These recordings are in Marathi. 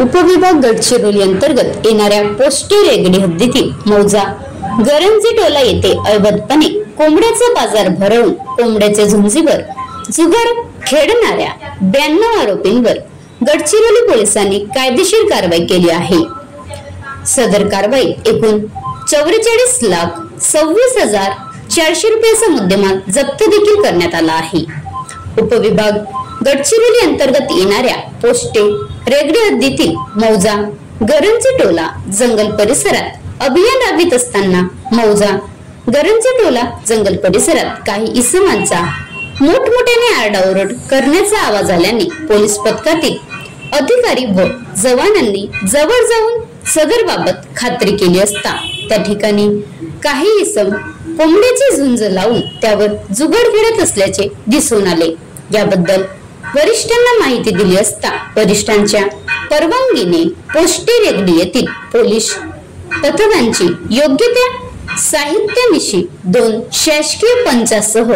उपविभाग गडचिरोली अंतर्गत येणाऱ्या पोस्टे रेगडी हद्दीतील मौजा गरंजी टोला येथे अवैधपणे कोंबड्याचा बाजार भरवून कोंबड्याच्या झुंजीवर जुगार खेळणाऱ्या 92 आरोपींवर गडचिरोली पोलिसांनी कायदेशीर कारवाई केली आहे। सदर कारवाईत एकूण 44,26,400 रुपयाचा मुद्देमाल जप्त देखील करण्यात आला आहे। उपविभाग गडचिरोली अंतर्गत येणाऱ्या पोस्टे रेगडी हद्दीतील मौजा गरंजी टोला जंगल परिसरात अभियान राबवित असताना मौजा गरंजी टोला जंगल परिसरात काही इसमांचा मोठमोठ्याने आरडाओरड करण्याचा आवाज आल्याने पोलीस पथकातील अधिकारी व जवानांनी जवळ जाऊन सदर बाबत खात्री केली असता त्या ठिकाणी काही इसम कोंबड्याची झुंज लावून त्यावर जुगार खेळत असल्याचे दिसून आले। याबद्दल वरिष्ठांना माहिती दिली असता वरिष्ठांच्या परवानगीने पोस्टे रेगडी येथील पोलीस पथकांची योग्य त्या साहित्यानिशी 2 शासकीय पंचासह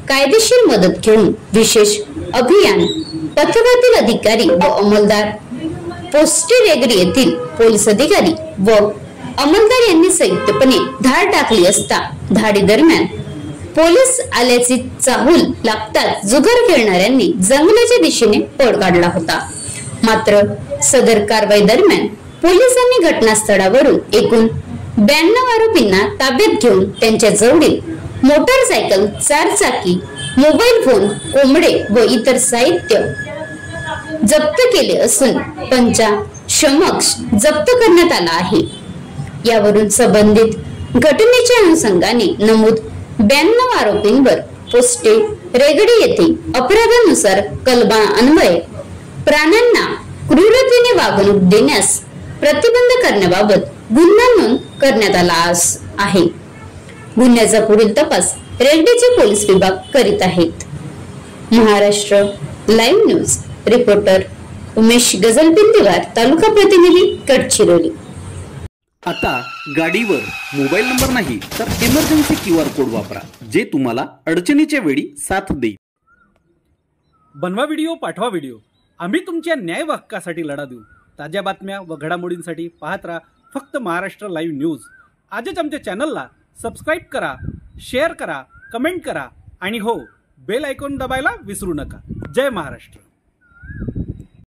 कायदेशीर मदत घेऊन विशेष अभियान पथकातील अधिकारी व अंमलदार पोस्टे रेगडी येथील पोलीस अधिकारी व अंमलदार यांनी संयुक्तपणे धाड टाकली असता धाडी दरम्यान पोलीस आल्याची चाहूल लागताच जुगार खेळणाऱ्यांनी जंगलाच्या दिशेने पळ काढला होता। मात्र सदर कारवाई दरम्यान पोलिसांनी घटनास्थळावरून एकूण 92 आरोपींना ताब्यात घेऊन त्यांच्या जवळील मोटारसायकल, 4 चाकी, मोबाईल फोन, कोंबडे व इतर साहित्य जप्त केले असून पंचासमक्ष जप्त करण्यात आला आहे। यावरून संबंधित घटनेच्या अनुषंगाने नमूद 92 आरोपींवर पोस्टे रेगडी येथे अपराधानुसार कलमा अन्वये प्राण्यांना क्रूरतेने वागणूक देण्यास प्रतिबंध करण्याबाबत गुन्हा नोंद करण्यात आला आहे। गुन्ह्याचा पुढील तपास रेगडीचे पोलीस विभाग करीत आहेत। Maharashtra live news reporter Umesh Gajalbindiwar, taluka प्रतिनिधी गडचिरोली। आता गाडीवर मोबाईल नंबर नाही तर इमर्जन्सी QR कोड वापरा, जे तुम्हाला अडचणीच्या वेळी साथ देईल। बनवा व्हिडिओ, पाठवा व्हिडिओ, आम्ही तुमच्या न्याय हक्कासाठी लढा देऊ। ताज्या बातम्या व घडामोडींसाठी पाहत राहा फक्त महाराष्ट्र लाईव्ह न्यूज। आजच आमच्या चॅनलला सबस्क्राईब करा, शेअर करा, कमेंट करा आणि हो, बेल आयकॉन दबायला विसरू नका। जय महाराष्ट्र।